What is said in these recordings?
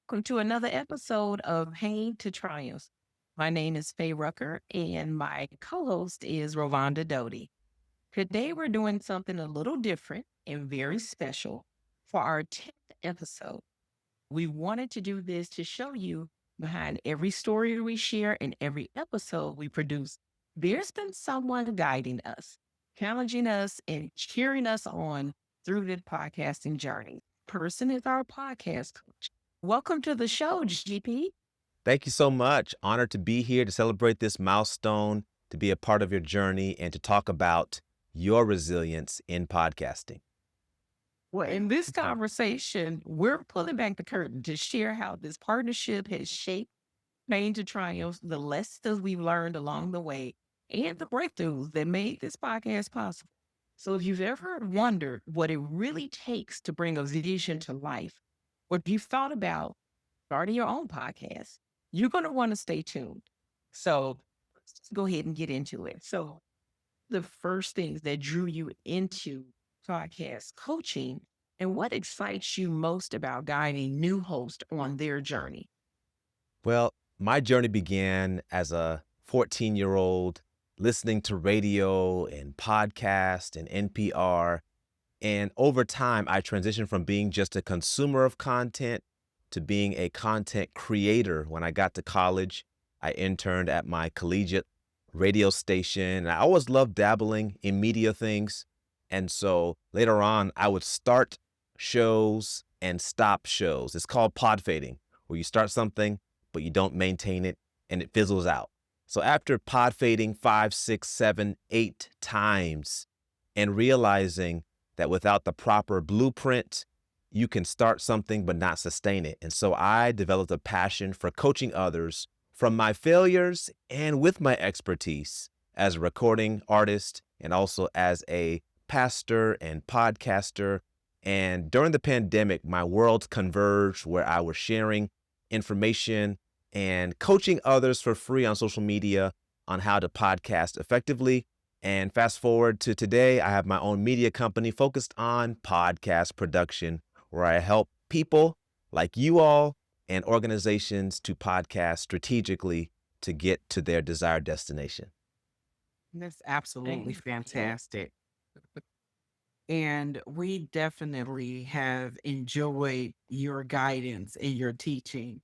welcome to another episode of Pain to Triumph. My name is Faye Rucker, and my co host is Rovonda Doty. Today, we're doing something a little different and very special for our 10th episode. We wanted to do this to show you behind every story we share and every episode we produce, there's been someone guiding us, challenging us, and cheering us on through the podcasting journey. Person is our podcast coach. Welcome to the show, GP. Thank you so much. Honored to be here to celebrate this milestone, to be a part of your journey, and to talk about your resilience in podcasting. Well, in this conversation, we're pulling back the curtain to share how this partnership has shaped Pain to Triumph, the lessons we've learned along the way, and the breakthroughs that made this podcast possible. So, if you've ever wondered what it really takes to bring a vision to life, or if you've thought about starting your own podcast, you're going to want to stay tuned. So, let's just go ahead and get into it. So, the first things that drew you into podcast coaching and what excites you most about guiding new hosts on their journey? Well, my journey began as a 14-year-old listening to radio and podcast and NPR. And over time, I transitioned from being just a consumer of content to being a content creator. When I got to college, I interned at my collegiate radio station. And I always loved dabbling in media things. And so later on, I would start shows and stop shows. It's called pod fading, where you start something, but you don't maintain it and it fizzles out. So after pod fading 5, 6, 7, 8 times and realizing that without the proper blueprint, you can start something but not sustain it. And so I developed a passion for coaching others from my failures and with my expertise as a recording artist and also as a pastor and podcaster. And during the pandemic, my worlds converged where I was sharing information and coaching others for free on social media on how to podcast effectively. And fast forward to today, I have my own media company focused on podcast production, where I help people like you all and organizations to podcast strategically to get to their desired destination. That's absolutely And yeah, fantastic. And we definitely have enjoyed your guidance and your teaching,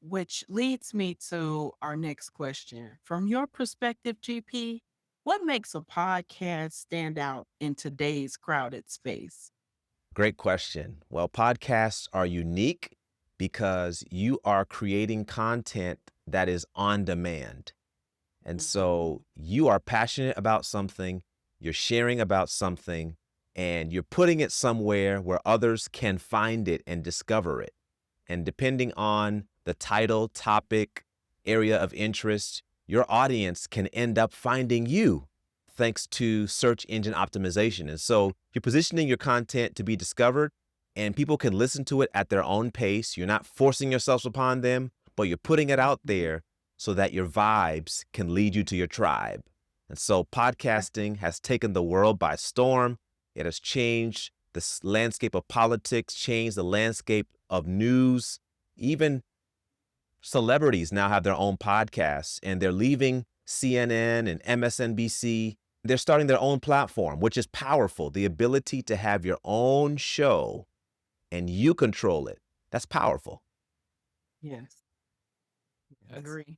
which leads me to our next question. From your perspective, GP, what makes a podcast stand out in today's crowded space? Great question. Well, podcasts are unique because you are creating content that is on demand. And so you are passionate about something, you're sharing about something, and you're putting it somewhere where others can find it and discover it. And depending on the title, topic, area of interest, your audience can end up finding you thanks to search engine optimization. And so you're positioning your content to be discovered and people can listen to it at their own pace. You're not forcing yourselves upon them, but you're putting it out there so that your vibes can lead you to your tribe. And so podcasting has taken the world by storm. It has changed the landscape of politics, changed the landscape of news. Even celebrities now have their own podcasts and they're leaving CNN and MSNBC. They're starting their own platform, which is powerful. The ability to have your own show and you control it. That's powerful. Yes. Yes. agree.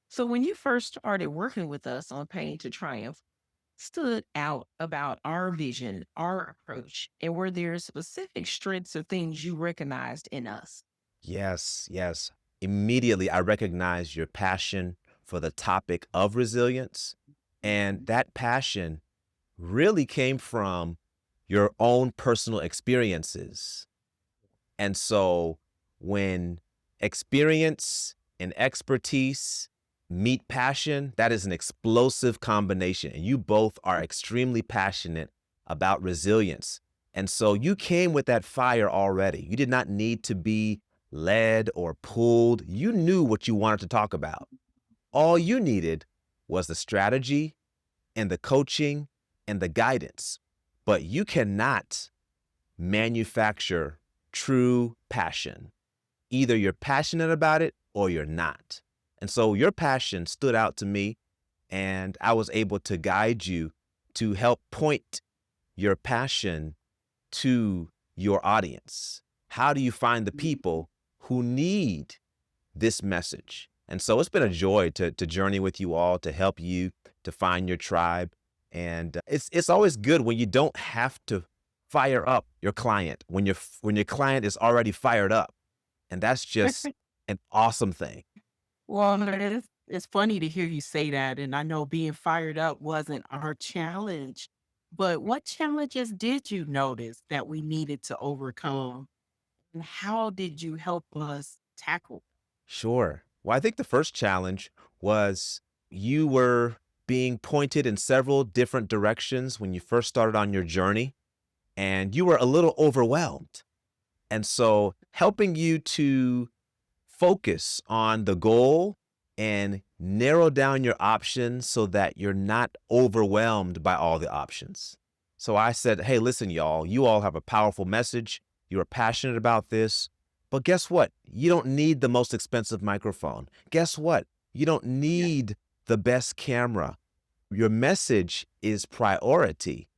So, when you first started working with us on Pain to Triumph, stood out about our vision, our approach, and were there specific strengths or things you recognized in us? Yes, yes. Immediately, I recognize your passion for the topic of resilience. And that passion really came from your own personal experiences. And so when experience and expertise meet passion, that is an explosive combination. And you both are extremely passionate about resilience. And so you came with that fire already. You did not need to be led or pulled. You knew what you wanted to talk about. All you needed was the strategy and the coaching and the guidance. But you cannot manufacture true passion. Either you're passionate about it or you're not. And so your passion stood out to me, and I was able to guide you to help point your passion to your audience. How do you find the people who need this message? And so it's been a joy to journey with you all, to help you to find your tribe. And it's always good when you don't have to fire up your client, when your client is already fired up. And that's just an awesome thing. Well, it's funny to hear you say that. And I know being fired up wasn't our challenge, but what challenges did you notice that we needed to overcome? And how did you help us tackle? Sure. Well, I think the first challenge was you were being pointed in several different directions when you first started on your journey, and you were a little overwhelmed. And so helping you to focus on the goal and narrow down your options so that you're not overwhelmed by all the options. So I said, hey, listen, y'all, you all have a powerful message. You are passionate about this. But guess what? You don't need the most expensive microphone. Guess what? You don't need the best camera. Your message is priority.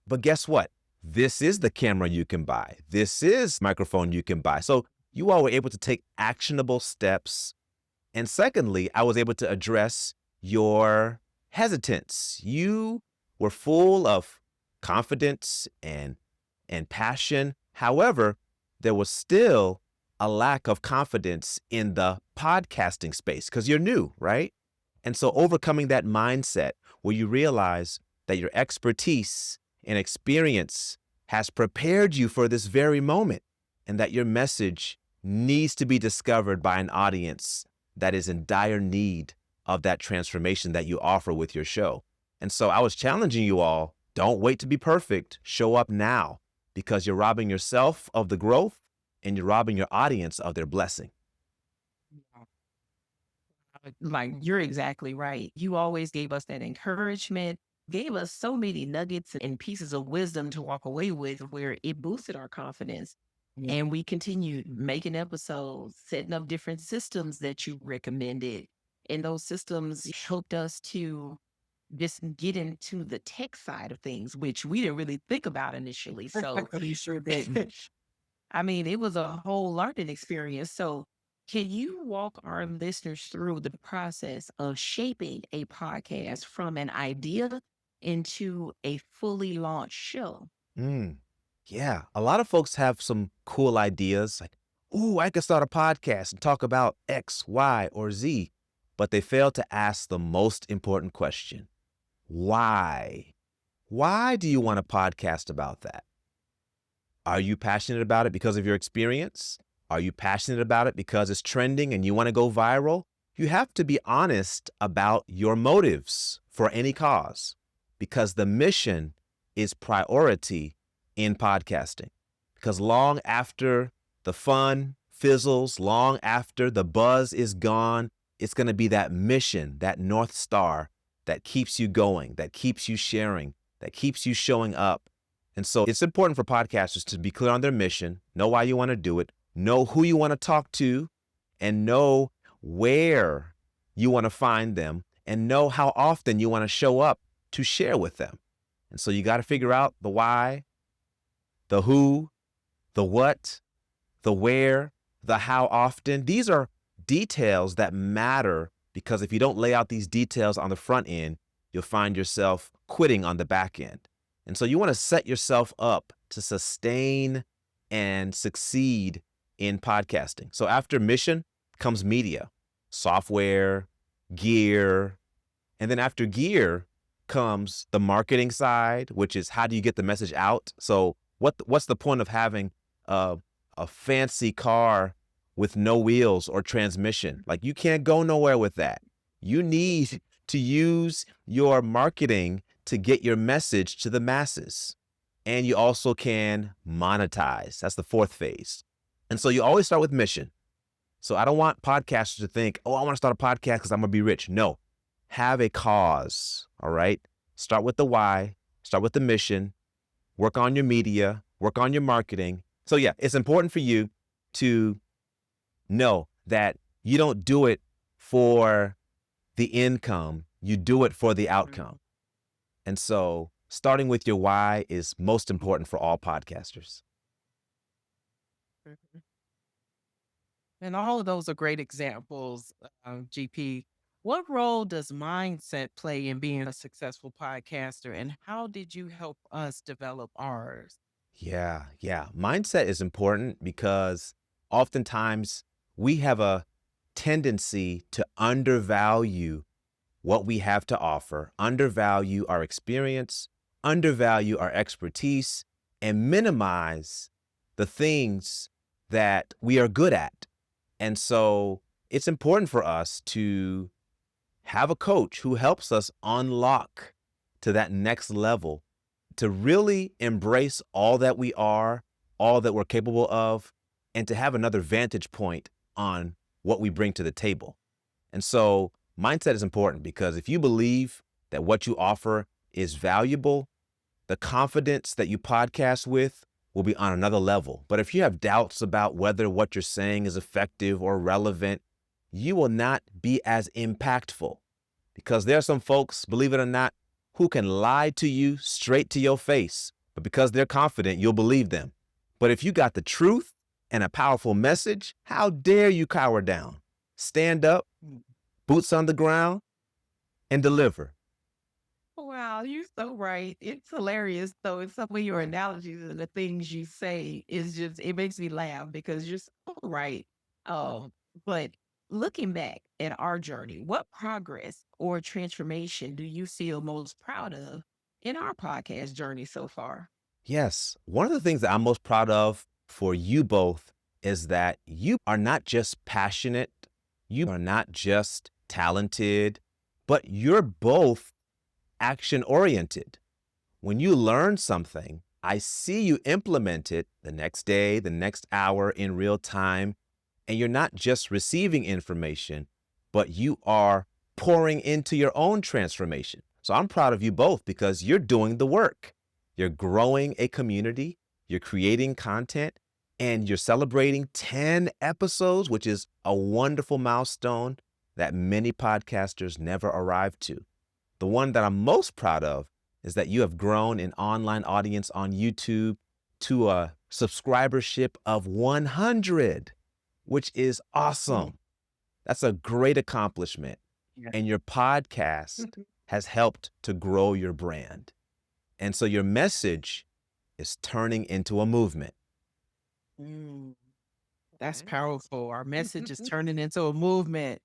But guess what? This is the camera you can buy. This is microphone you can buy. So you all were able to take actionable steps. And secondly, I was able to address your hesitance. You were full of confidence and passion. However, there was still a lack of confidence in the podcasting space because you're new, right? And so overcoming that mindset where you realize that your expertise and experience has prepared you for this very moment, and that your message needs to be discovered by an audience that is in dire need of that transformation that you offer with your show. And so I was challenging you all, don't wait to be perfect. Show up now, because you're robbing yourself of the growth and you're robbing your audience of their blessing. Like, you're exactly right. You always gave us that encouragement, gave us so many nuggets and pieces of wisdom to walk away with, where it boosted our confidence. Yeah. And we continued making episodes, setting up different systems that you recommended. And those systems helped us to just get into the tech side of things, which we didn't really think about initially. So, You sure did. I mean, it was a whole learning experience. So, can you walk our listeners through the process of shaping a podcast from an idea into a fully launched show? Mm, yeah, a lot of folks have some cool ideas like, ooh, I could start a podcast and talk about X, Y, or Z, but they fail to ask the most important question. Why? Why do you want a podcast about that? Are you passionate about it because of your experience? Are you passionate about it because it's trending and you want to go viral? You have to be honest about your motives for any cause, because the mission is priority in podcasting. Because long after the fun fizzles, long after the buzz is gone, it's going to be that mission, that North Star that keeps you going, that keeps you sharing, that keeps you showing up. And so it's important for podcasters to be clear on their mission, know why you want to do it, know who you want to talk to, and know where you want to find them, and know how often you want to show up to share with them. And so you got to figure out the why, the who, the what, the where, the how often. These are details that matter, because if you don't lay out these details on the front end, you'll find yourself quitting on the back end. And so you want to set yourself up to sustain and succeed in podcasting. So after mission comes media, software, gear, and then after gear comes the marketing side, which is how do you get the message out? So what's the point of having a fancy car with no wheels or transmission? Like, you can't go nowhere with that. You need to use your marketing to get your message to the masses. And you also can monetize. That's the fourth phase. And so you always start with mission. So I don't want podcasters to think, oh, I want to start a podcast because I'm going to be rich. No, have a cause. All right. Start with the why, start with the mission, work on your media, work on your marketing. So yeah, it's important for you to know that you don't do it for the income, you do it for the outcome. And so starting with your why is most important for all podcasters. Mhm. And all of those are great examples, GP. What role does mindset play in being a successful podcaster, and how did you help us develop ours? Yeah. Mindset is important because oftentimes we have a tendency to undervalue what we have to offer, undervalue our experience, undervalue our expertise, and minimize the things that we are good at. And so it's important for us to have a coach who helps us unlock to that next level, to really embrace all that we are, all that we're capable of, and to have another vantage point on what we bring to the table. And so mindset is important because if you believe that what you offer is valuable, the confidence that you podcast with will be on another level. But if you have doubts about whether what you're saying is effective or relevant, you will not be as impactful because there are some folks, believe it or not, who can lie to you straight to your face. But because they're confident, you'll believe them. But if you got the truth and a powerful message, how dare you cower down? Stand up, boots on the ground, and deliver. Wow, you're so right. It's hilarious though. It's some of your analogies and the things you say is just it makes me laugh because you're so right. Um, but looking back at our journey, what progress or transformation do you feel most proud of in our podcast journey so far? Yes, one of the things that I'm most proud of for you both is that you are not just passionate, you are not just talented, but you're both action oriented. When you learn something, I see you implement it the next day, the next hour in real time, and you're not just receiving information, but you are pouring into your own transformation. So I'm proud of you both because you're doing the work. You're growing a community, you're creating content, and you're celebrating 10 episodes, which is a wonderful milestone that many podcasters never arrive to. The one that I'm most proud of is that you have grown an online audience on YouTube to a subscribership of 100, which is awesome. That's a great accomplishment. Yeah. And your podcast has helped to grow your brand. And so your message is turning into a movement. Mm, that's Okay. powerful. Our message is turning into a movement.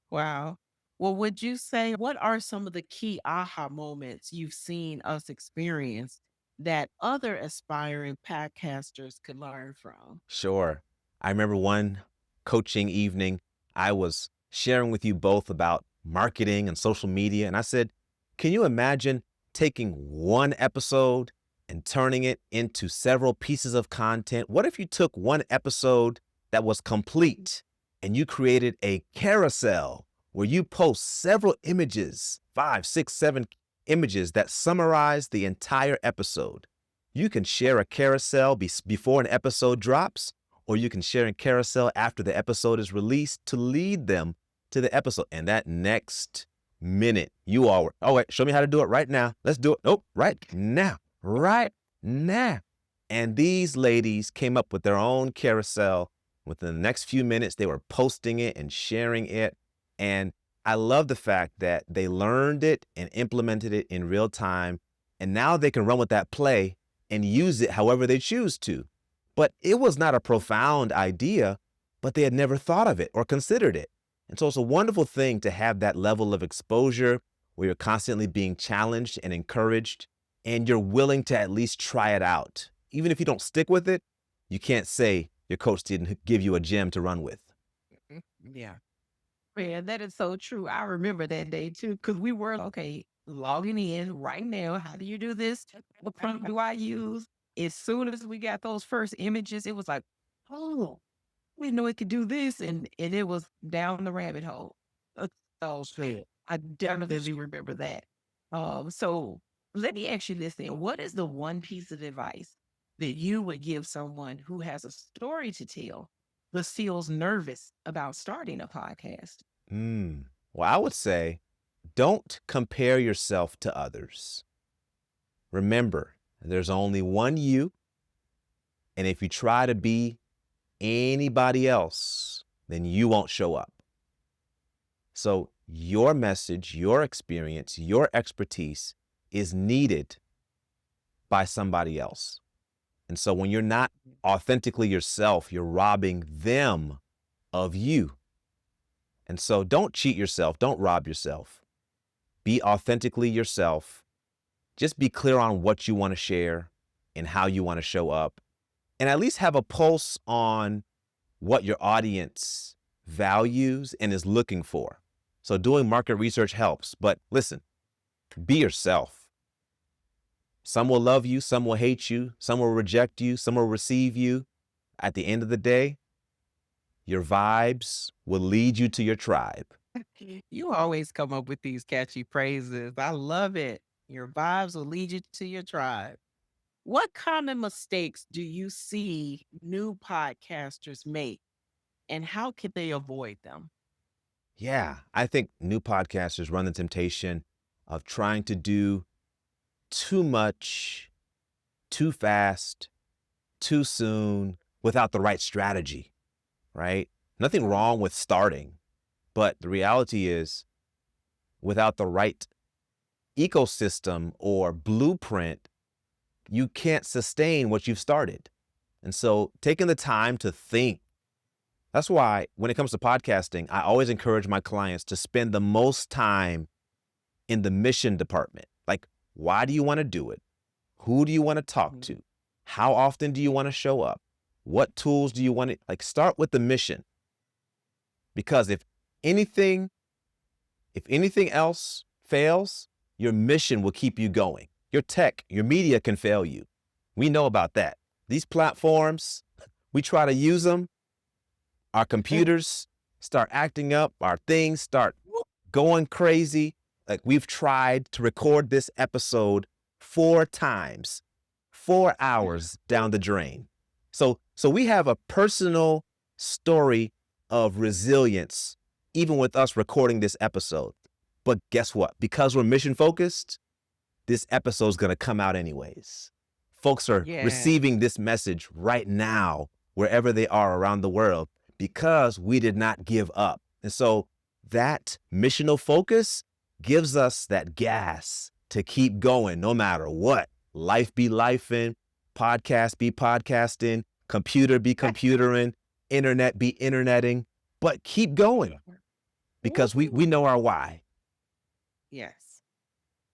Wow. Well, would you say what are some of the key aha moments you've seen us experience that other aspiring podcasters could learn from? Sure. I remember one coaching evening, I was sharing with you both about marketing and social media. And I said, can you imagine taking one episode and turning it into several pieces of content? What if you took one episode that was complete and you created a carousel where you post several images, 5, 6, 7 images that summarize the entire episode? You can share a carousel before an episode drops, or you can share a carousel after the episode is released to lead them to the episode. And that next minute, you all were, oh, wait, show me how to do it right now. Let's do it. Nope, right now, right now. And these ladies came up with their own carousel. Within the next few minutes, they were posting it and sharing it. And I love the fact that they learned it and implemented it in real time. And now they can run with that play and use it however they choose to. But it was not a profound idea, but they had never thought of it or considered it. And so it's a wonderful thing to have that level of exposure where you're constantly being challenged and encouraged, and you're willing to at least try it out. Even if you don't stick with it, you can't say your coach didn't give you a gem to run with. Yeah. Man, that is so true. I remember that day too, because we were okay, logging in right now. How do you do this? What prompt do I use? As soon as we got those first images, it was like, oh, we didn't know it could do this, and it was down the rabbit hole. So shit, I definitely remember that. So let me ask you this then: what is the one piece of advice that you would give someone who has a story to tell, but feels nervous about starting a podcast? Well, I would say don't compare yourself to others. Remember, there's only one you, and if you try to be anybody else, then you won't show up. So your message, your experience, your expertise is needed by somebody else. And so when you're not authentically yourself, you're robbing them of you. And so don't cheat yourself. Don't rob yourself. Be authentically yourself. Just be clear on what you want to share and how you want to show up. And at least have a pulse on what your audience values and is looking for. So doing market research helps. But listen, be yourself. Some will love you, some will hate you, some will reject you, some will receive you. At the end of the day, your vibes will lead you to your tribe. You always come up with these catchy phrases. I love it. Your vibes will lead you to your tribe. What common mistakes do you see new podcasters make, and how can they avoid them? Yeah, I think new podcasters run the temptation of trying to do too much, too fast, too soon, without the right strategy, right? Nothing wrong with starting, but the reality is without the right ecosystem or blueprint, you can't sustain what you've started. And so taking the time to think, that's why when it comes to podcasting, I always encourage my clients to spend the most time in the mission department. Like, why do you want to do it? Who do you want to talk Mhm. to? How often do you want to show up? What tools do you want to, like, start with the mission. Because if anything else fails, your mission will keep you going. Your tech, your media can fail you. We know about that. These platforms, we try to use them. Our computers start acting up. Our things start going crazy. Like, we've tried to record this episode 4 times, 4 hours down the drain. So we have a personal story of resilience, even with us recording this episode. But guess what? Because we're mission focused, this episode's going to come out anyways. Folks are Yeah. receiving this message right now, wherever they are around the world, because we did not give up. And so that missional focus gives us that gas to keep going no matter what. Life be lifing, podcast be podcasting, computer be computering, internet be interneting, but keep going because we know our why. Yes.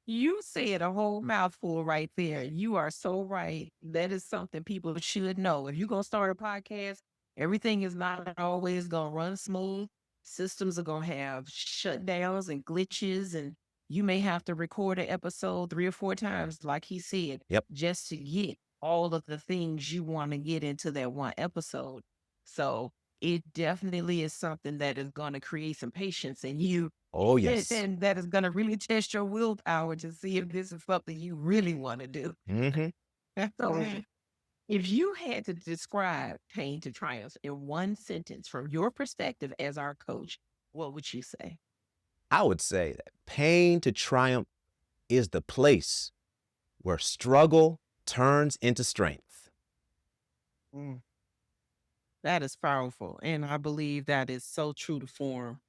You said a whole mouthful right there. You are so right. That is something people should know. If you're going to start a podcast, everything is not always going to run smooth. Systems are going to have shutdowns and glitches, and you may have to record an episode 3 or 4 times, like he said, Yep. just to get all of the things you want to get into that one episode. So it definitely is something that is going to create some patience in you. Oh, yes. And that is going to really test your willpower to see if this is something you really want to do. Mm-hmm. So, if you had to describe Pain to Triumph in one sentence from your perspective as our coach, what would you say? I would say that Pain to Triumph is the place where struggle turns into strength. Mm. That is powerful. And I believe that is so true to form.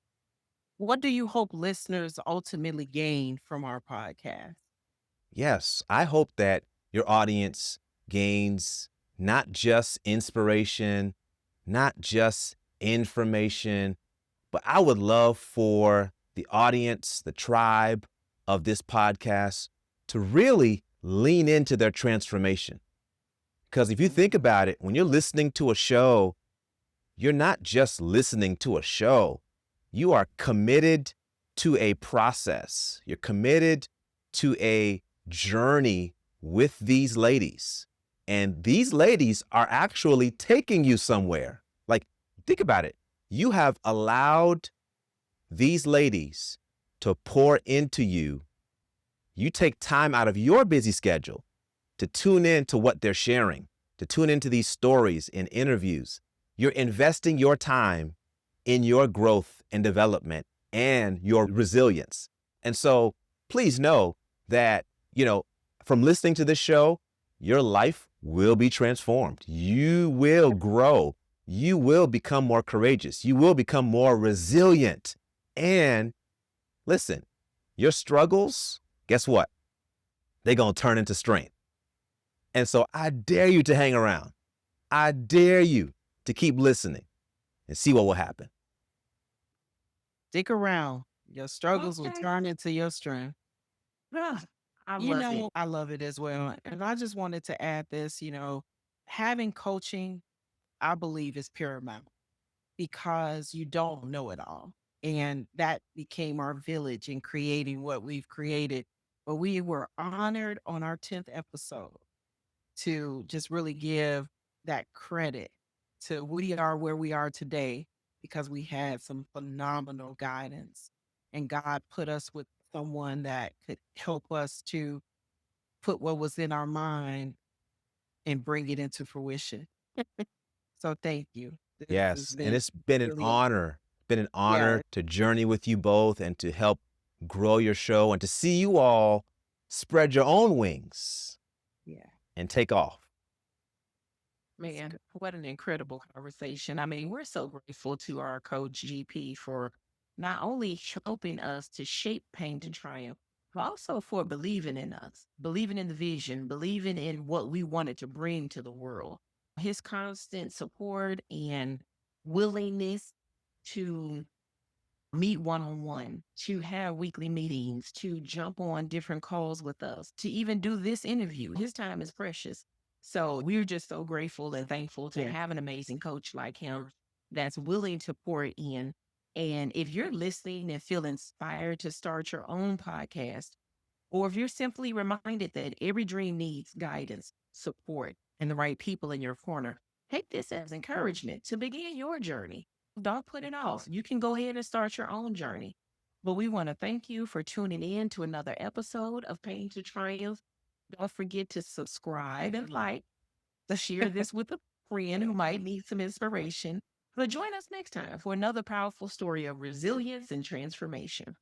What do you hope listeners ultimately gain from our podcast? Yes, I hope that your audience gains not just inspiration, not just information, but I would love for the audience, the tribe of this podcast to really lean into their transformation. Because if you think about it, when you're listening to a show, you're not just listening to a show. You are committed to a process. You're committed to a journey with these ladies. And these ladies are actually taking you somewhere. Like, think about it. You have allowed these ladies to pour into you. You take time out of your busy schedule to tune in to what they're sharing, to tune into these stories and interviews. You're investing your time in your growth and development and your resilience. And so please know that, from listening to this show, your life will be transformed. You will grow. You will become more courageous. You will become more resilient. And listen, your struggles, guess what? They're going to turn into strength. And so I dare you to hang around. I dare you to keep listening and see what will happen. Stick around. Your struggles will Okay. turn into your strength. Ah, I You love it. know, I love it as well. And I just wanted to add this, having coaching, I believe, is paramount because you don't know it all. And that became our village in creating what we've created. But we were honored on our 10th episode to just really give that credit to we are where we are today because we had some phenomenal guidance. And God put us with someone that could help us to put what was in our mind and bring it into fruition. So thank you. This has Yes. And been it's been an really, honor, yeah, to journey with you both and to help grow your show and to see you all spread your own wings yeah. and take off. Man, what an incredible conversation. I mean, we're so grateful to our coach GP for not only helping us to shape Pain to Triumph, but also for believing in us, believing in the vision, believing in what we wanted to bring to the world. His constant support and willingness to meet one on one, to have weekly meetings, to jump on different calls with us, to even do this interview. His time is precious. So we're just so grateful and thankful to Yeah. have an amazing coach like him that's willing to pour it in. And if you're listening and feel inspired to start your own podcast, or if you're simply reminded that every dream needs guidance, support, and the right people in your corner, take this as encouragement to begin your journey. Don't put it off. You can go ahead and start your own journey. But we want to thank you for tuning in to another episode of Pain to Triumph. Don't forget to subscribe and like, to share this with a friend who might need some inspiration. But join us next time for another powerful story of resilience and transformation.